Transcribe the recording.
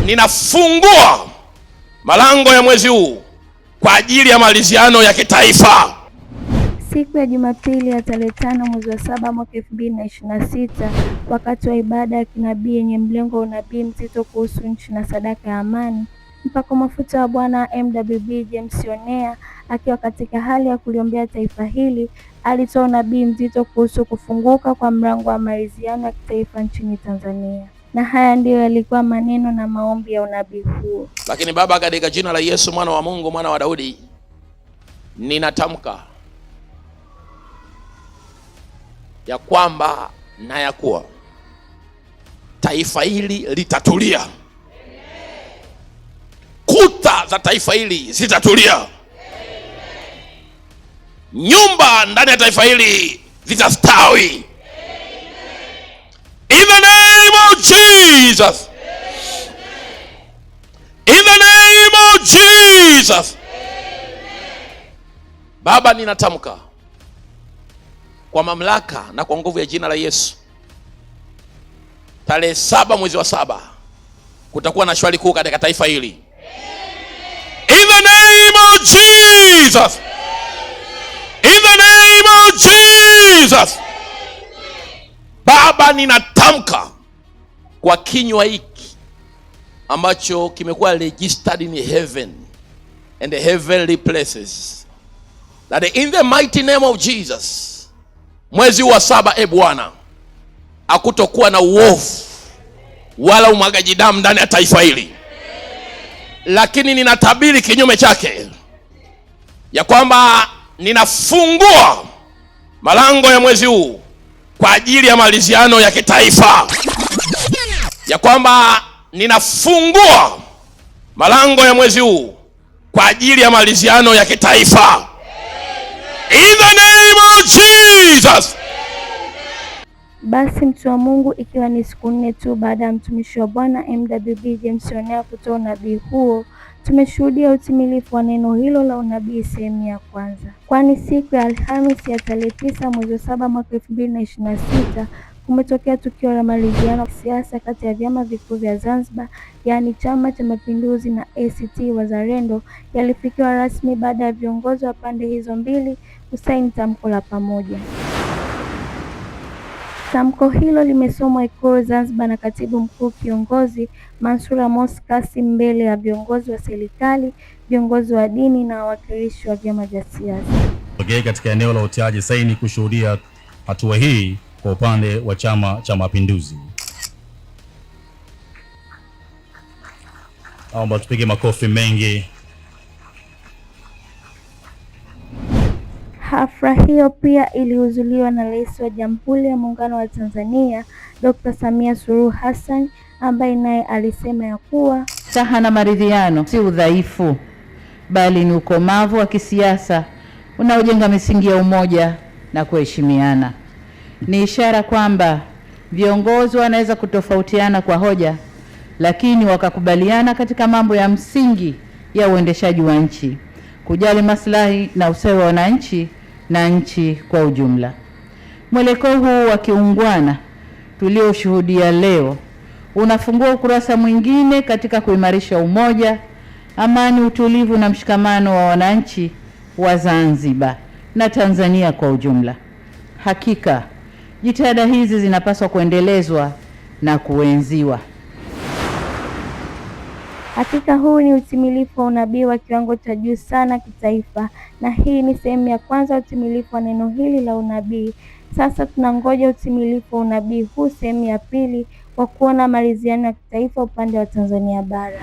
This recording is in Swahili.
ninafungua malango ya mwezi huu kwa ajili ya maliziano ya kitaifa. Siku ya Jumapili ya tarehe 5 mwezi wa 7 mwaka 2026, wakati wa ibada ya kinabii yenye mlengo wa unabii mzito kuhusu nchi na sadaka ya amani, mpako mafuta wa Bwana MWB James Onea akiwa katika hali ya kuliombea taifa hili alitoa unabii mzito kuhusu kufunguka kwa mlango wa maridhiano ya kitaifa nchini Tanzania. Na haya ndiyo yalikuwa maneno na maombi ya unabii huo. Lakini Baba, katika jina la Yesu mwana wa Mungu, mwana wa Daudi, ninatamka ya kwamba na ya kuwa taifa hili litatulia. Kuta za taifa hili zitatulia. Nyumba ndani ya taifa hili zitastawi. In the name of Jesus. In the name of Jesus. Baba, ninatamka kwa mamlaka na kwa nguvu ya jina la Yesu, tarehe 7 mwezi wa 7 kutakuwa na shwari kuu katika taifa hili. In the name of Jesus. In the name of Jesus. Baba, ninatamka kwa kinywa hiki ambacho kimekuwa registered in heaven and the heavenly places, that in the mighty name of Jesus, mwezi wa 7, Bwana, hakutokuwa na uovu wala umwagaji damu ndani ya taifa hili. Lakini ninatabiri kinyume chake ya kwamba ninafungua malango ya mwezi huu kwa ajili ya maliziano ya kitaifa. Ya kwamba ninafungua malango ya mwezi huu kwa ajili ya maliziano ya kitaifa. In the name of Jesus. Basi mtu wa Mungu, ikiwa ni siku 4 tu baada ya mtumishi wa Bwana MWB James Onea kutoa unabii huo, tumeshuhudia utimilifu wa neno hilo la unabii sehemu ya kwanza. Kwani siku ya Alhamisi ya tarehe 9 mwezi wa 7 mwaka 2026 kumetokea tukio la maridhiano ya kisiasa kati ya vyama vikuu vya Zanzibar, yaani Chama cha Mapinduzi na ACT Wazalendo, yalifikiwa rasmi baada ya viongozi wa pande hizo mbili kusaini tamko la pamoja. Tamko hilo limesomwa Ikulu Zanzibar na Katibu Mkuu Kiongozi Mansur Amos Kassim mbele ya viongozi wa serikali, viongozi wa dini na wawakilishi wa vyama vya siasa. Katika eneo la utiaji saini kushuhudia hatua hii kwa upande wa Chama cha Mapinduzi. Naomba tupige makofi mengi. Hafla hiyo pia ilihudhuriwa na Rais wa Jamhuri ya Muungano wa Tanzania Dr. Samia Suluhu Hassan, ambaye naye alisema ya kuwa staha na maridhiano si udhaifu, bali ni ukomavu wa kisiasa unaojenga misingi ya umoja na kuheshimiana. Ni ishara kwamba viongozi wanaweza kutofautiana kwa hoja, lakini wakakubaliana katika mambo ya msingi ya uendeshaji wa nchi, kujali maslahi na ustawi wa wananchi na nchi kwa ujumla. Mwelekeo huu wa kiungwana tulioshuhudia leo unafungua ukurasa mwingine katika kuimarisha umoja, amani, utulivu na mshikamano wa wananchi wa Zanzibar na Tanzania kwa ujumla. Hakika jitihada hizi zinapaswa kuendelezwa na kuenziwa. Hakika huu ni utimilifu wa unabii wa kiwango cha juu sana kitaifa, na hii ni sehemu ya kwanza utimilifu wa neno hili la unabii. Sasa tunangoja utimilifu wa unabii huu sehemu ya pili, kwa kuona maridhiano ya kitaifa upande wa Tanzania bara.